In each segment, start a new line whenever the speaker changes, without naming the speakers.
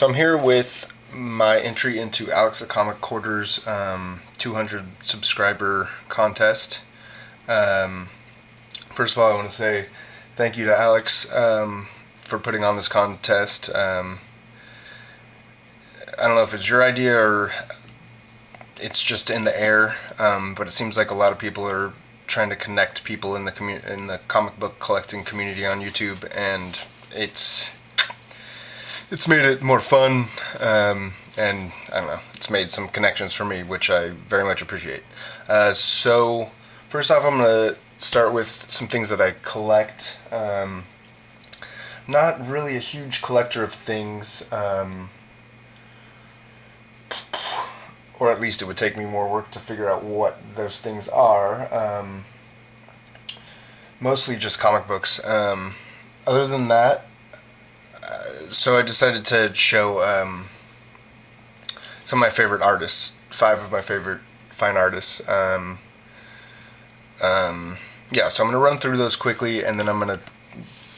So I'm here with my entry into Alex the Comic Hoarder's 200 subscriber contest. First of all, I want to say thank you to Alex for putting on this contest. I don't know if it's your idea or it's just in the air, but it seems like a lot of people are trying to connect people in the comic book collecting community on YouTube, and it's made it more fun, and I don't know, it's made some connections for me, which I very much appreciate. So first off, I'm going to start with some things that I collect. Not really a huge collector of things, or at least it would take me more work to figure out what those things are. Mostly just comic books. Other than that, so I decided to show some of my favorite artists, 5 of my favorite fine artists. Yeah, so I'm going to run through those quickly, and then I'm going to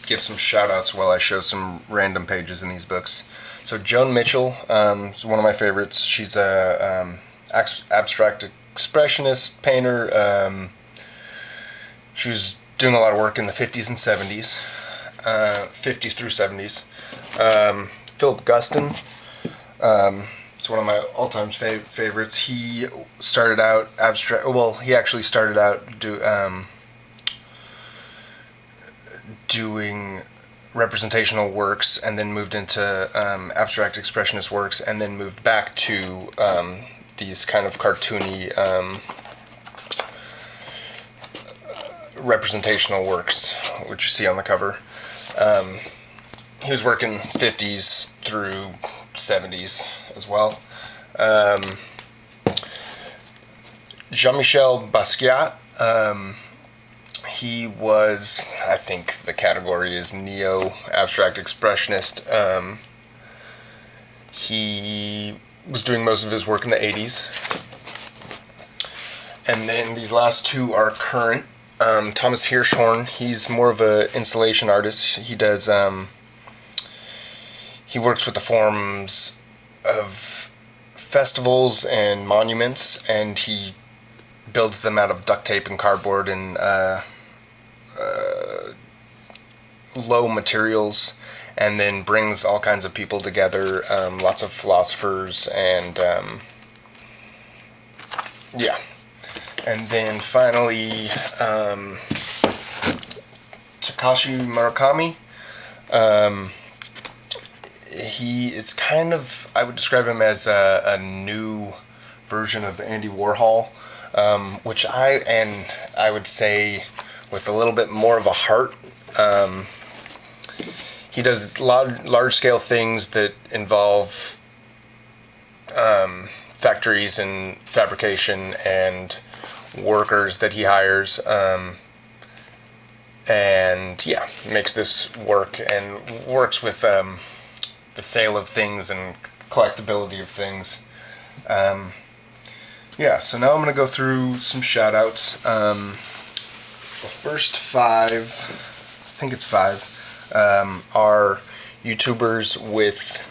give some shout-outs while I show some random pages in these books. So Joan Mitchell is one of my favorites. She's a abstract expressionist painter. She was doing a lot of work in the 50s and 70s, 50s through 70s. Philip Guston is one of my all-time favorites. He started out he actually started out doing representational works, and then moved into abstract expressionist works, and then moved back to these kind of cartoony representational works, which you see on the cover. He was working 50s through 70s as well. Jean-Michel Basquiat, he was, I think the category is neo-abstract expressionist. He was doing most of his work in the 80s. And then these last 2 are current. Thomas Hirschhorn, he's more of an installation artist. He does, he works with the forms of festivals and monuments, and he builds them out of duct tape and cardboard and low materials, and then brings all kinds of people together, lots of philosophers, and yeah. And then finally, Takashi Murakami. He is kind of, I would describe him as a new version of Andy Warhol, which I would say with a little bit more of a heart. He does large-scale things that involve factories and fabrication and workers that he hires, and yeah, makes this work and works with the sale of things and collectability of things. Yeah, so now I'm going to go through some shout-outs. The first 5, I think it's 5, are YouTubers with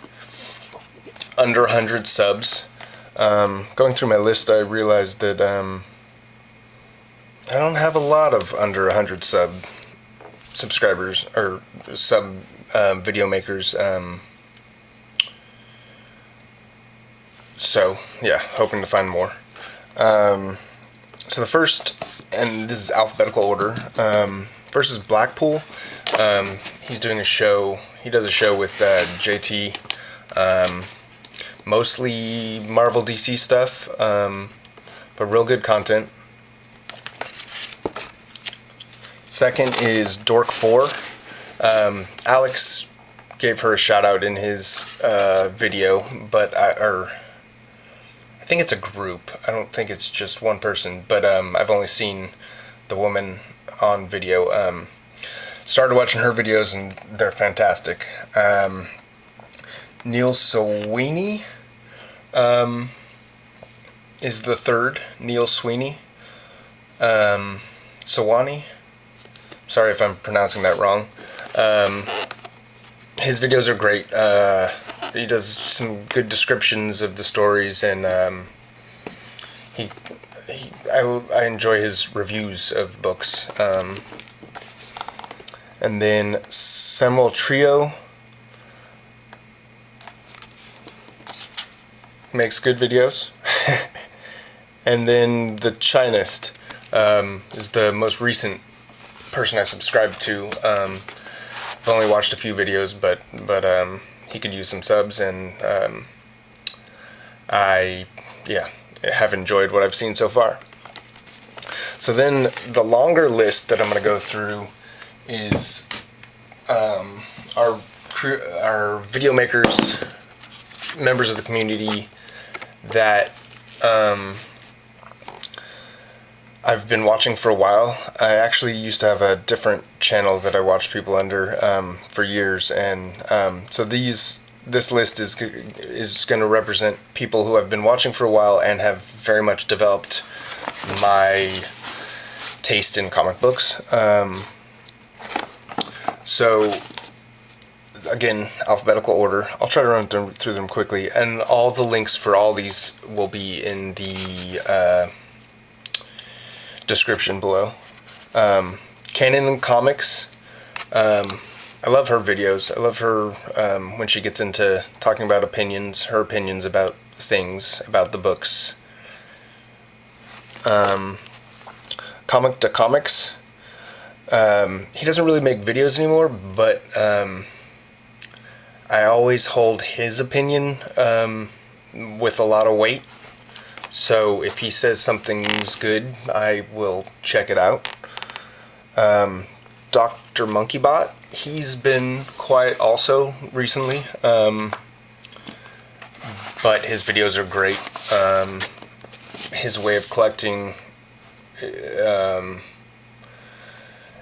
under 100 subs. Going through my list, I realized that I don't have a lot of under 100 subscribers or sub video makers. So yeah, hoping to find more. So the first, and this is alphabetical order. First is Blackpool. He's doing a show. He does a show with JT. Mostly Marvel DC stuff, but real good content. Second is Dork4. Alex gave her a shout out in his video, but I think it's a group. I don't think it's just one person, but I've only seen the woman on video. Started watching her videos, and they're fantastic. Neil Sweeney is the third. Neil Sweeney. Sawani. Sorry if I'm pronouncing that wrong. His videos are great. he does some good descriptions of the stories, and I enjoy his reviews of books. And then Samuel Trio makes good videos. And then the Chinist is the most recent person I subscribed to. I've only watched a few videos, but he could use some subs, and I have enjoyed what I've seen so far. So then the longer list that I'm going to go through is our video makers, members of the community that I've been watching for a while. I actually used to have a different channel that I watched people under for years, and so this list is going to represent people who I've been watching for a while and have very much developed my taste in comic books. So again, alphabetical order. I'll try to run through them quickly, and all the links for all these will be in the description below. Canon Comics. I love her videos. I love her when she gets into talking about her opinions about things, about the books. Comic to Comics. He doesn't really make videos anymore, but I always hold his opinion with a lot of weight. So if he says something's good, I will check it out. Dr. Monkeybot, he's been quiet also recently, but his videos are great. His way of collecting and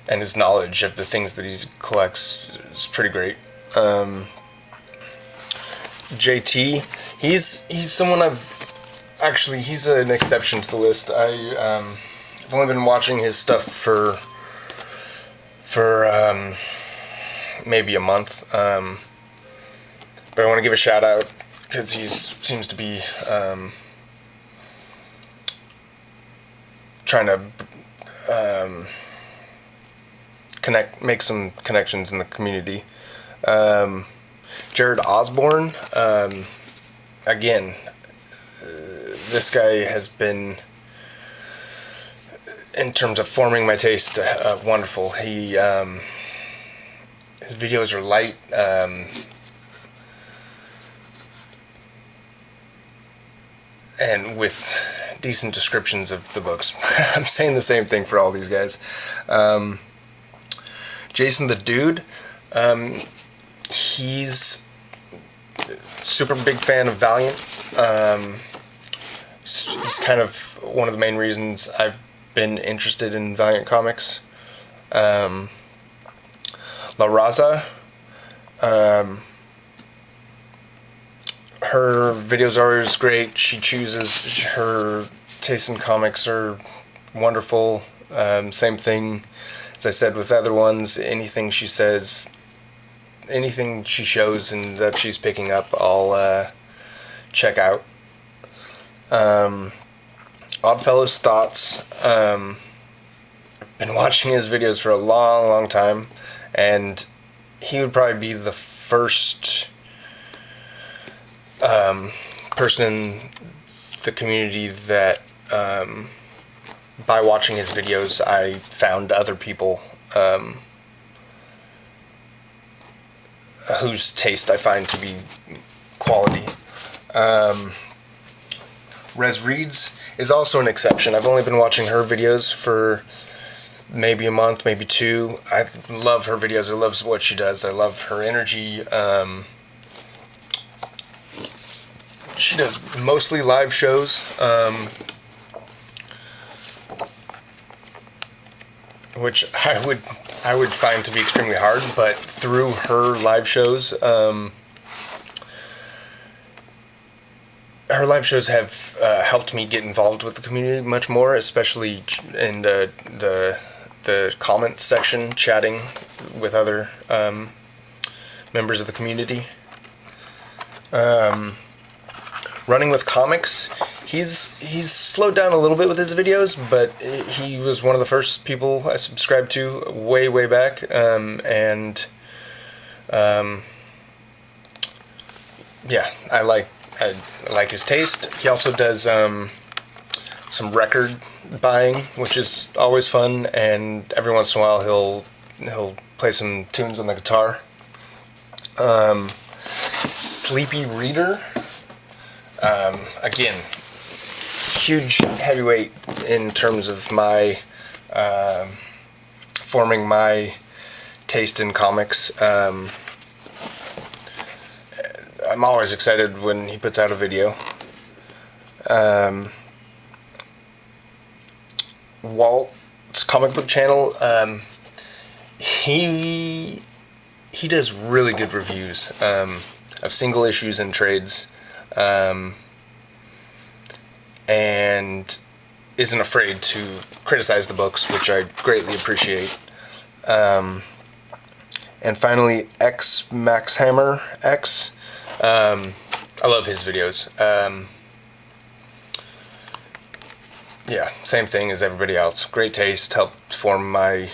his knowledge of the things that he collects is pretty great. JT, he's someone he's an exception to the list. I've only been watching his stuff for maybe a month, but I want to give a shout out because he seems to be trying to make some connections in the community. Jared Osborne, again, this guy has been, in terms of forming my taste, wonderful. His videos are light, and with decent descriptions of the books. I'm saying the same thing for all these guys. Jason the Dude, he's super big fan of Valiant. He's kind of one of the main reasons I've been interested in Valiant comics. La Raza, her videos are always great. She chooses, her taste in comics are wonderful. Same thing as I said with other ones. Anything she says, anything she shows and that she's picking up, I'll check out. Oddfellow's Thoughts. I've been watching his videos for a long time, and he would probably be the first person in the community that, by watching his videos, I found other people whose taste I find to be quality. Res Reads is also an exception. I've only been watching her videos for maybe a month, maybe two. I love her videos. I love what she does. I love her energy. She does mostly live shows, which I would find to be extremely hard, but through her live shows, her live shows have helped me get involved with the community much more, especially in the comment section, chatting with other members of the community. Running with Comics. He's slowed down a little bit with his videos, but he was one of the first people I subscribed to way back, and yeah, I like his taste. He also does some record buying, which is always fun, and every once in a while he'll play some tunes on the guitar. Sleepy Reader. Again, huge heavyweight in terms of my forming my taste in comics. I'm always excited when he puts out a video. Walt's comic book channel, he does really good reviews of single issues and trades, and isn't afraid to criticize the books, which I greatly appreciate. And finally, X Max Hammer X. I love his videos. Yeah, same thing as everybody else. Great taste, helped form my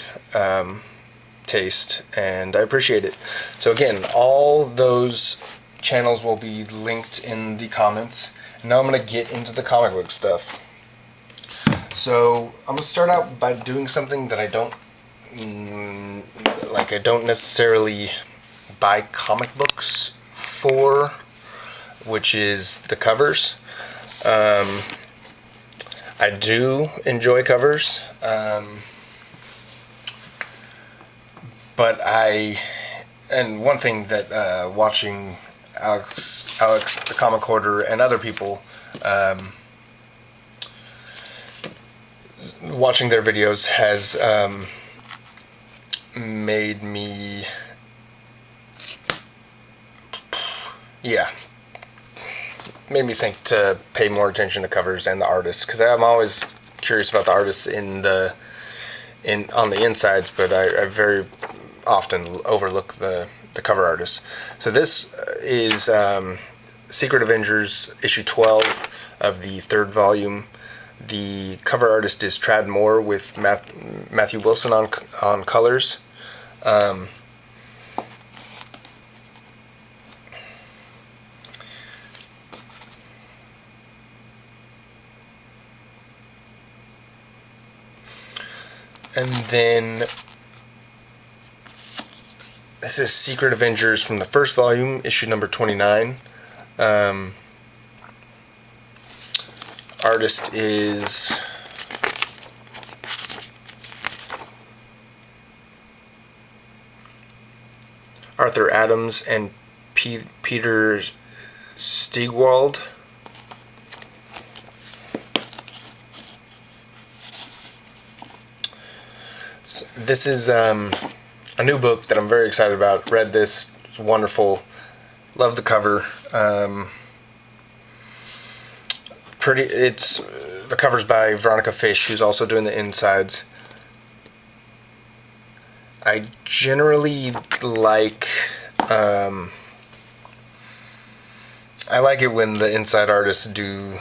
taste, and I appreciate it. So again, all those channels will be linked in the comments. And now I'm going to get into the comic book stuff. So I'm going to start out by doing something that I don't like. I don't necessarily buy comic books for, which is the covers. I do enjoy covers, but and one thing that watching Alex the Comic Hoarder and other people, watching their videos has made me, made me think to pay more attention to covers and the artists, because I'm always curious about the artists on the insides, but I very often overlook the cover artists. So this is Secret Avengers issue 12 of the 3rd volume. The cover artist is Trad Moore with Matthew Wilson on colors. And then this is Secret Avengers from the 1st volume, issue number 29. Artist is Arthur Adams and Peter Stegwald. This is a new book that I'm very excited about. Read this, it's wonderful. Love the cover. The cover's by Veronica Fish, who's also doing the insides. I generally like I like it when the inside artists do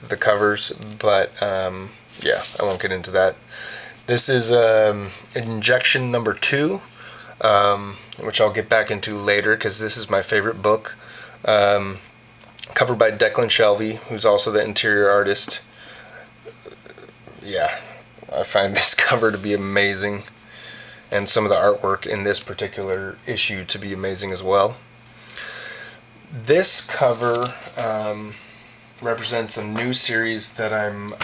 the covers, but yeah, I won't get into that. This is Injection number 2, which I'll get back into later because this is my favorite book. Covered by Declan Shelvey, who's also the interior artist. Yeah, I find this cover to be amazing, and some of the artwork in this particular issue to be amazing as well. This cover represents a new series that I'm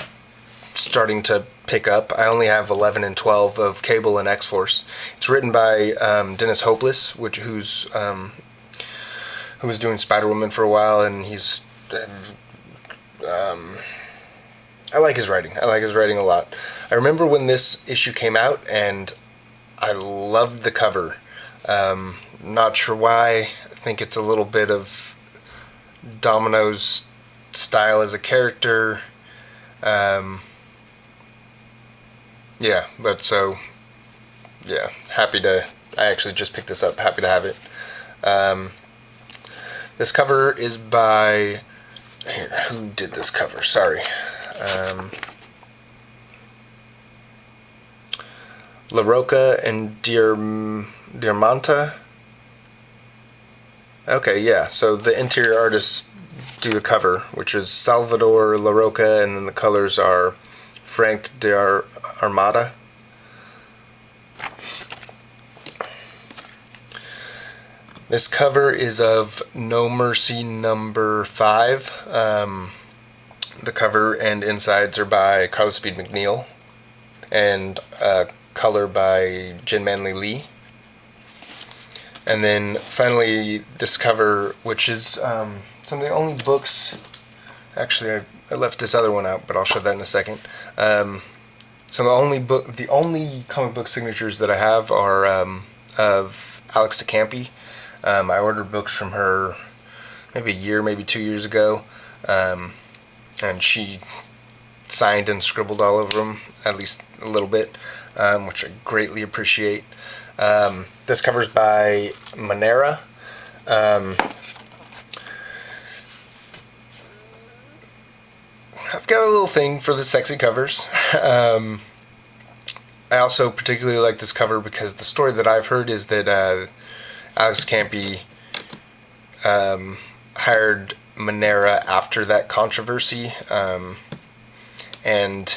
starting to pick up. I only have 11 and 12 of Cable and X-Force. It's written by Dennis Hopeless, who was doing Spider-Woman for a while, and he's I like his writing. I like his writing a lot. I remember when this issue came out, and I loved the cover. Not sure why. I think it's a little bit of Domino's style as a character. Yeah, but so, yeah, I actually just picked this up, happy to have it. This cover is by... Here, who did this cover? Sorry. La Roca and Diamanta. Okay, yeah. So the interior artists do the cover, which is Salvador La Roca, and then the colors are Frank de Armada. This cover is of No Mercy number 5. The cover and insides are by Carlos Speed McNeil, and color by Jin Manley Lee. And then finally this cover, which is some of the only books, actually I left this other one out, but I'll show that in a second. So the only comic book signatures that I have are of Alex DeCampi. I ordered books from her maybe a year, maybe 2 years ago, and she signed and scribbled all over them, at least a little bit, which I greatly appreciate. This cover's by Manera. I've got a little thing for the sexy covers. I also particularly like this cover because the story that I've heard is that Alex Campy hired Manera after that controversy, and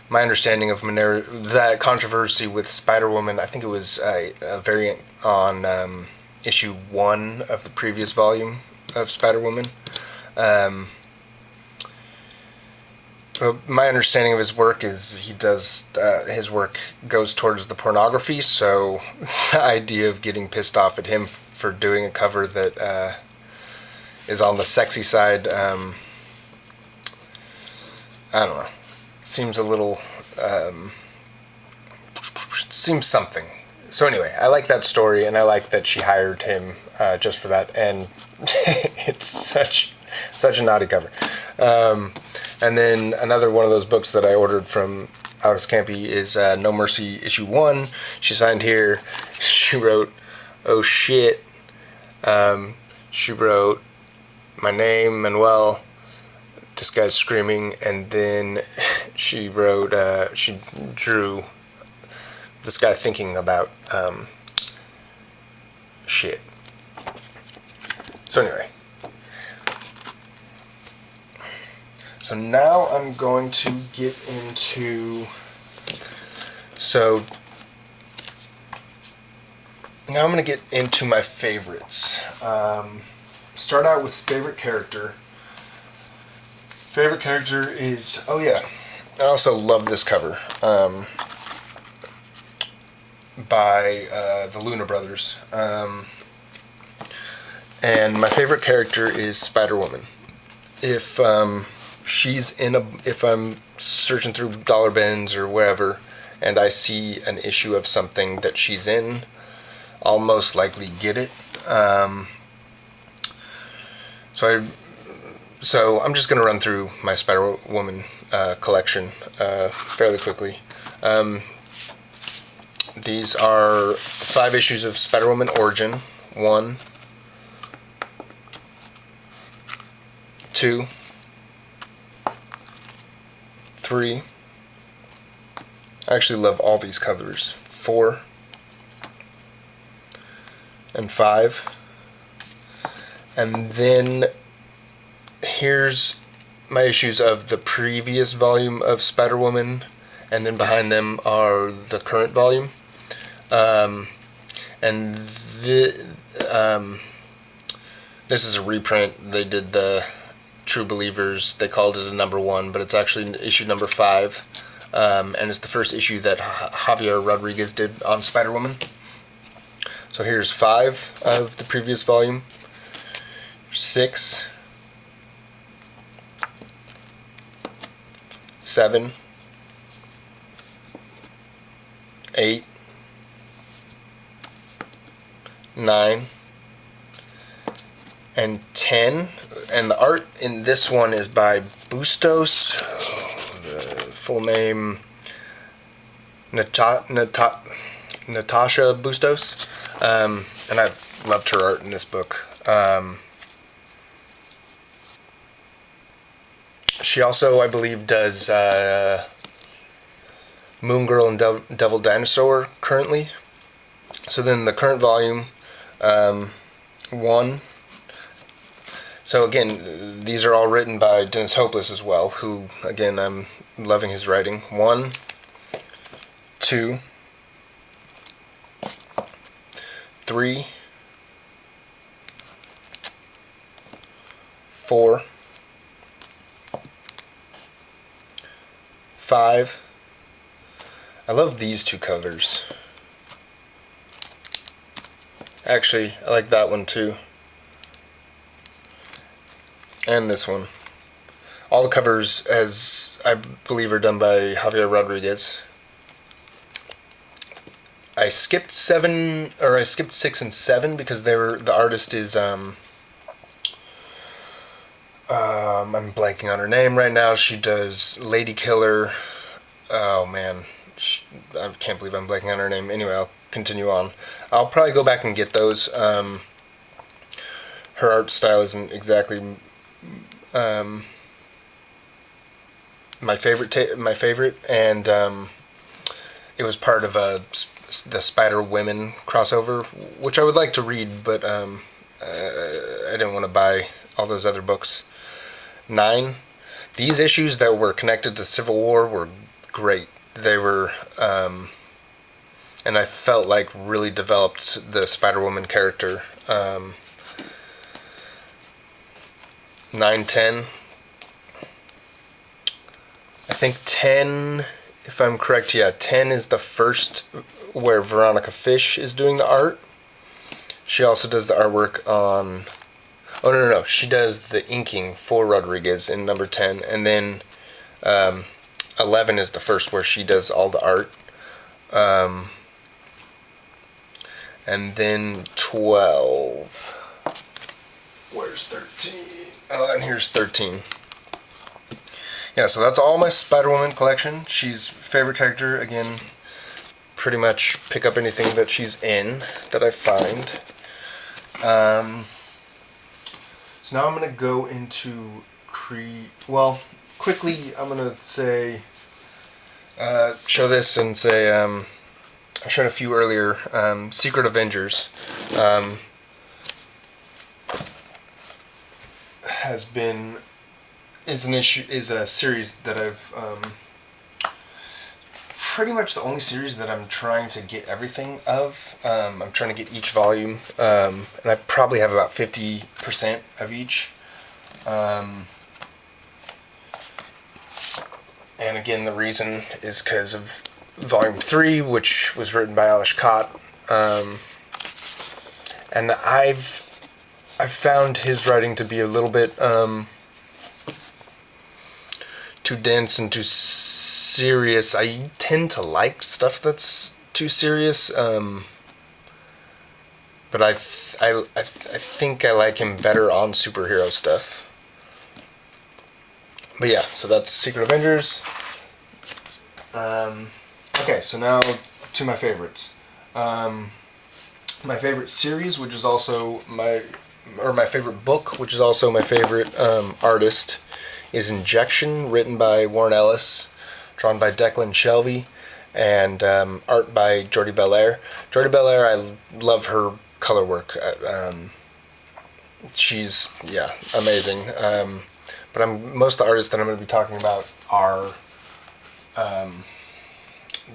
my understanding of Manera, that controversy with Spider-Woman, I think it was a variant on issue 1 of the previous volume of Spider-Woman. My understanding of his work is he does his work goes towards the pornography, so the idea of getting pissed off at him for doing a cover that is on the sexy side, I don't know, seems a little seems something. So anyway, I like that story, and I like that she hired him just for that, and it's such a naughty cover. And then another one of those books that I ordered from Alex Campy is No Mercy issue 1. She signed here. She wrote, "Oh shit." She wrote my name, Manuel. This guy's screaming, and then she wrote, she drew this guy thinking about shit. So anyway. So now I'm going to get into, now I'm going to get into my favorites. Start out with favorite character. Favorite character is, oh yeah, I also love this cover by the Luna Brothers. And my favorite character is Spider-Woman. If I'm searching through dollar bins or wherever and I see an issue of something that she's in, I'll most likely get it. So I'm just going to run through my Spider-Woman collection fairly quickly. These are 5 issues of Spider-Woman Origin. 1, 2, 3. I actually love all these covers. 4 and 5. And then here's my issues of the previous volume of Spider-Woman, and then behind them are the current volume. This is a reprint. They did the True Believers. They called it a number 1, but it's actually issue number 5. And it's the first issue that Javier Rodriguez did on Spider-Woman. So here's 5 of the previous volume. 6, 7, 8, 9, and 10. And the art in this one is by Bustos. The full name, Natasha Bustos. And I loved her art in this book. She also, I believe, does Moon Girl and Devil Dinosaur currently. So then the current volume, 1. So again, these are all written by Dennis Hopeless as well, who, again, I'm loving his writing. 1, 2, 3, 4, 5. I love these 2 covers. Actually, I like that one too. And this one. All the covers, as I believe, are done by Javier Rodriguez. I skipped 6 and 7 because the artist is I'm blanking on her name right now. She does Lady Killer. Oh man, I can't believe I'm blanking on her name. Anyway, I'll continue on. I'll probably go back and get those. Her art style isn't exactly my favorite, and it was part of the Spider Women crossover, which I would like to read, but I didn't want to buy all those other books. 9. These issues that were connected to Civil War were great. They were, and I felt like really developed the Spider-Woman character. 9, 10. I think 10, if I'm correct, yeah, 10 is the first where Veronica Fish is doing the art. She also does the artwork on... Oh, no. She does the inking for Rodriguez in number 10. And then 11 is the first where she does all the art. And then 12. Where's 13? Oh, and here's 13. Yeah, so that's all my Spider-Woman collection. She's favorite character. Again, pretty much pick up anything that she's in that I find. So now I'm going to go into quickly I'm going to say, show this and say, I showed a few earlier, Secret Avengers, is a series that I've, pretty much the only series that I'm trying to get everything of. I'm trying to get each volume, and I probably have about 50% of each. And again, the reason is because of Volume 3, which was written by Alish Kott. And I've found his writing to be a little bit too dense and too serious. I tend to like stuff that's too serious, but I think I like him better on superhero stuff. But yeah, so that's Secret Avengers. Okay, so now to my favorites. My favorite series, which is also my favorite book, which is also my favorite artist, is Injection, written by Warren Ellis, drawn by Declan Shelvey, and art by Jordie Bellaire. Jordie Bellaire, I love her color work. She's, yeah, amazing. But most of the artists that I'm going to be talking about are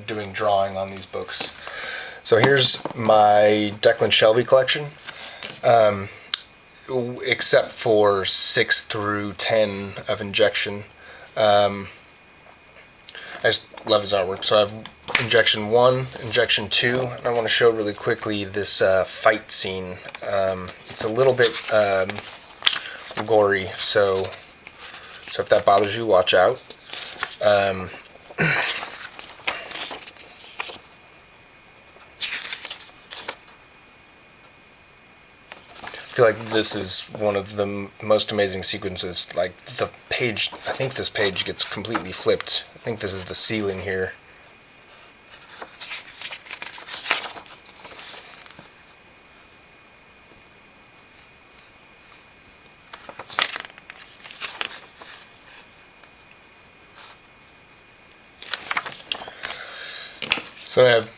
doing drawing on these books. So here's my Declan Shelvey collection, except for 6 through 10 of Injection. I just love his artwork. So I have Injection 1, Injection 2, and I want to show really quickly this fight scene. It's a little bit gory, so if that bothers you, watch out. I feel like this is one of the most amazing sequences. Like the page, I think this page gets completely flipped. I think this is the ceiling here. So I have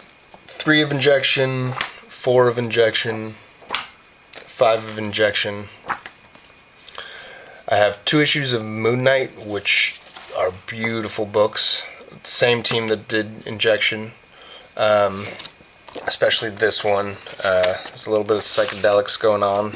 3 of injection, 4 of injection, 5 of injection. I have 2 issues of Moon Knight, which are beautiful books. Same team that did injection. Especially this one. There's a little bit of psychedelics going on.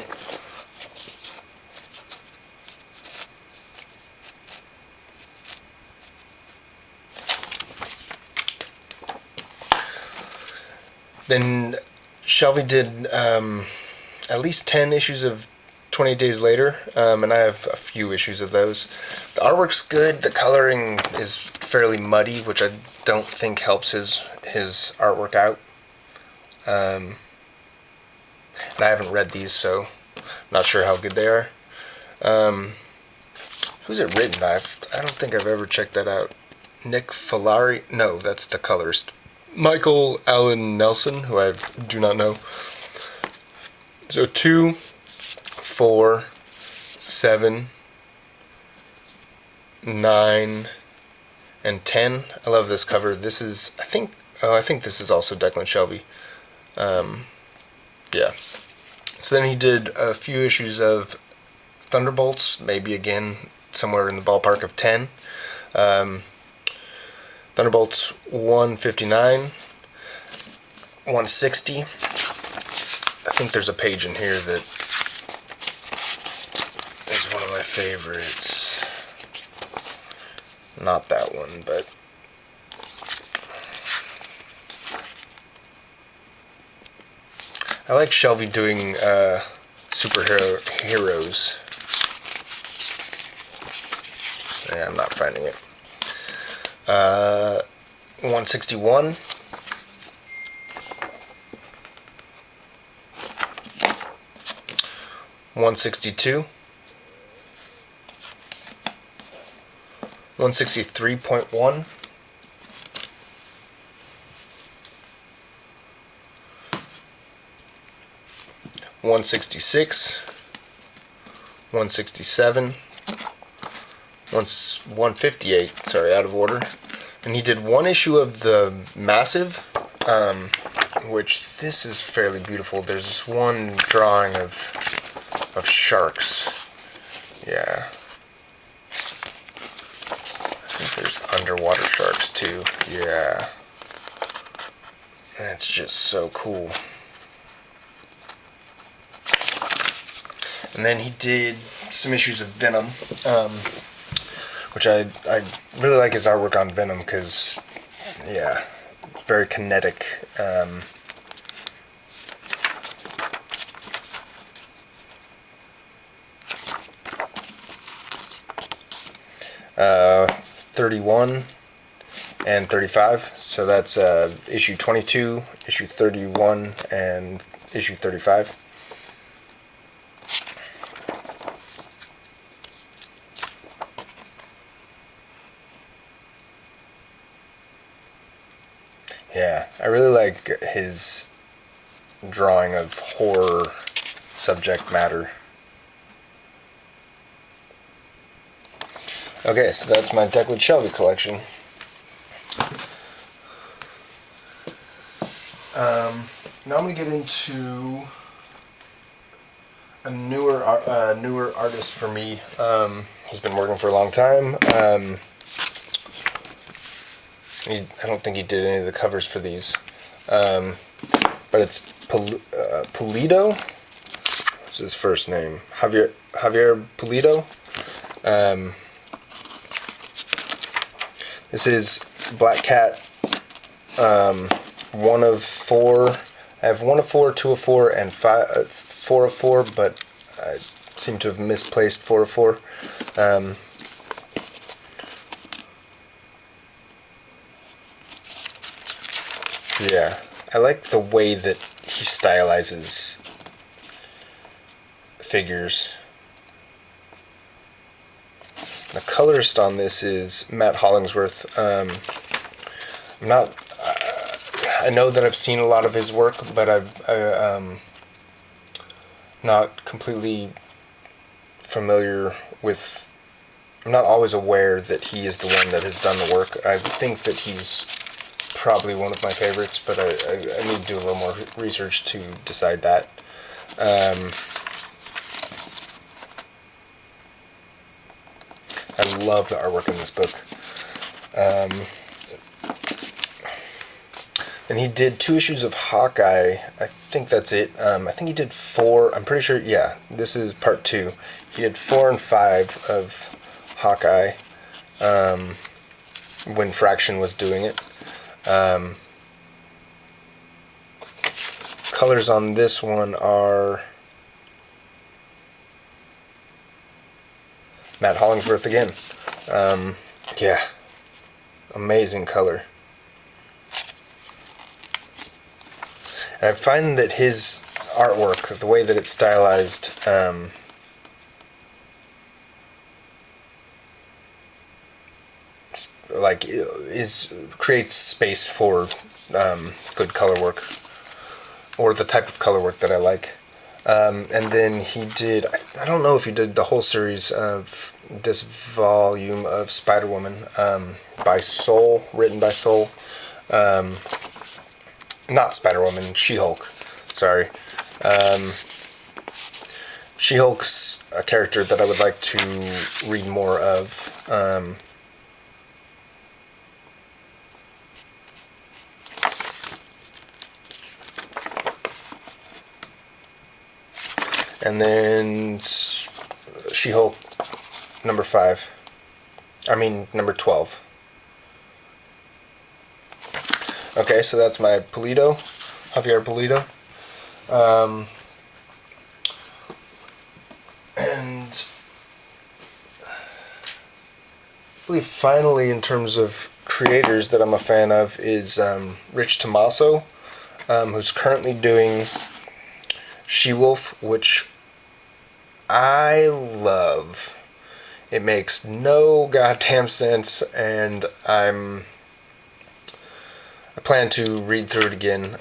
Then Shelby did at least 10 issues of 28 Days Later, and I have a few issues of those. The artwork's good. The coloring is fairly muddy, which I don't think helps his artwork out. And I haven't read these, so I'm not sure how good they are. Who's it written by? I don't think I've ever checked that out. Nick Filari? No, that's the colorist. Michael Allen Nelson, who I do not know. So 2, 4, 7, 9, and 10. I love this cover. This is, I think this is also Declan Shelby. Yeah. So then he did a few issues of Thunderbolts, maybe again somewhere in the ballpark of 10. Thunderbolts 159, 160. I think there's a page in here that is one of my favorites. Not that one, but I like Shelby doing heroes. Yeah, I'm not finding it. 161. 162. 163.1. 166. 167. 158, sorry, out of order. And he did 1 issue of the Massive, which this is fairly beautiful. There's this one drawing of sharks. Yeah. I think there's underwater sharks too. Yeah. And it's just so cool. And then he did some issues of Venom, which I really like his artwork on Venom because, yeah, it's very kinetic. 31 and 35, so that's issue 22, issue 31, and issue 35. Yeah, I really like his drawing of horror subject matter. Okay, so that's my Declan Shelby collection. Now I'm going to get into a newer artist for me. He's been working for a long time. I don't think he did any of the covers for these, but it's Pulido. What's his first name? Javier Pulido. This is Black Cat. 1 of 4. I have 1 of 4, 2 of 4, and 4 of 4, but I seem to have misplaced 4 of 4. Yeah, I like the way that he stylizes figures. The colorist on this is Matt Hollingsworth. I know that I've seen a lot of his work, but I'm not completely familiar with. I'm not always aware that he is the one that has done the work. I think that he's probably one of my favorites, but I need to do a little more research to decide that. I love the artwork in this book. And he did 2 issues of Hawkeye. I think that's it. I think he did 4. I'm pretty sure, yeah, this is part 2. He did 4 and 5 of Hawkeye when Fraction was doing it. Colors on this one are Matt Hollingsworth again. Yeah, amazing color. And I find that his artwork, the way that it's stylized, creates space for good color work, or the type of color work that I like. And then he did, I don't know if he did the whole series of this volume of Spider-Woman, by Soul, written by Soul. Not Spider-Woman, She-Hulk. Sorry. She-Hulk's a character that I would like to read more of. And then She-Hulk number 5. I mean, number 12. Okay, so that's my Pulido, Javier Pulido. And I believe finally, in terms of creators that I'm a fan of, is Rich Tommaso, who's currently doing She-Wolf, which I love. It makes no goddamn sense, and I plan to read through it again,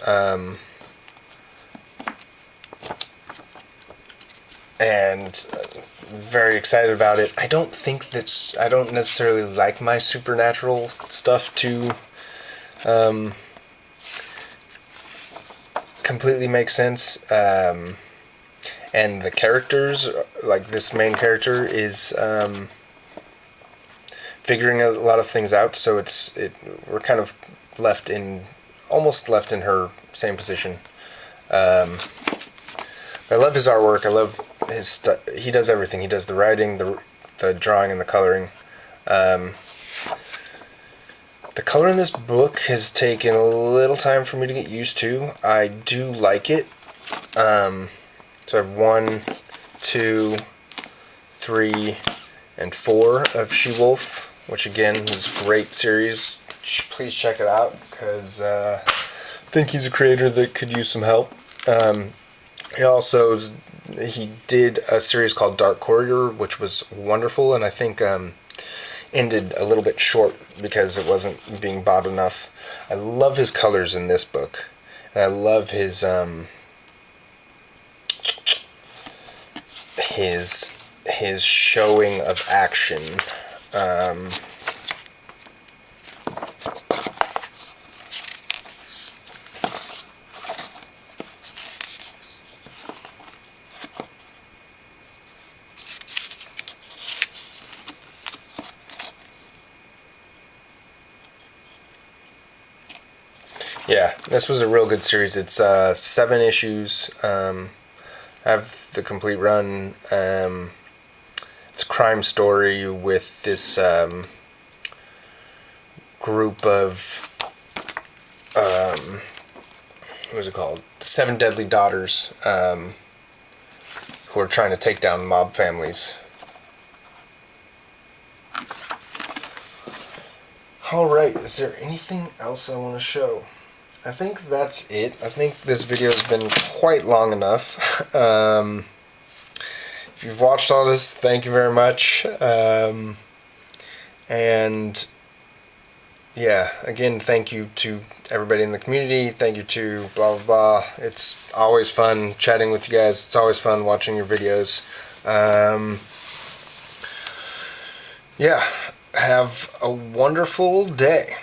and very excited about it. I don't necessarily like my supernatural stuff to completely make sense, and the characters, like this main character, is figuring a lot of things out, so we're kind of almost left in her same position. I love his artwork. I love his he does everything. He does the writing, the drawing, and the coloring. The color in this book has taken a little time for me to get used to. I do like it. So I have 1, 2, 3, and 4 of She-Wolf, which again is a great series. Please check it out, because I think he's a creator that could use some help. He did a series called Dark Courier, which was wonderful, and I think ended a little bit short because it wasn't being bought enough. I love his colors in this book, and I love his showing of action. Yeah, this was a real good series. It's 7 issues. I have the complete run. It's a crime story with this group of what is it called? The 7 Deadly Daughters, who are trying to take down mob families. Alright, is there anything else I want to show? I think that's it. I think this video has been quite long enough. If you've watched all this, thank you very much. And yeah, again, thank you to everybody in the community. Thank you to blah blah blah. It's always fun chatting with you guys. It's always fun watching your videos. Yeah, have a wonderful day.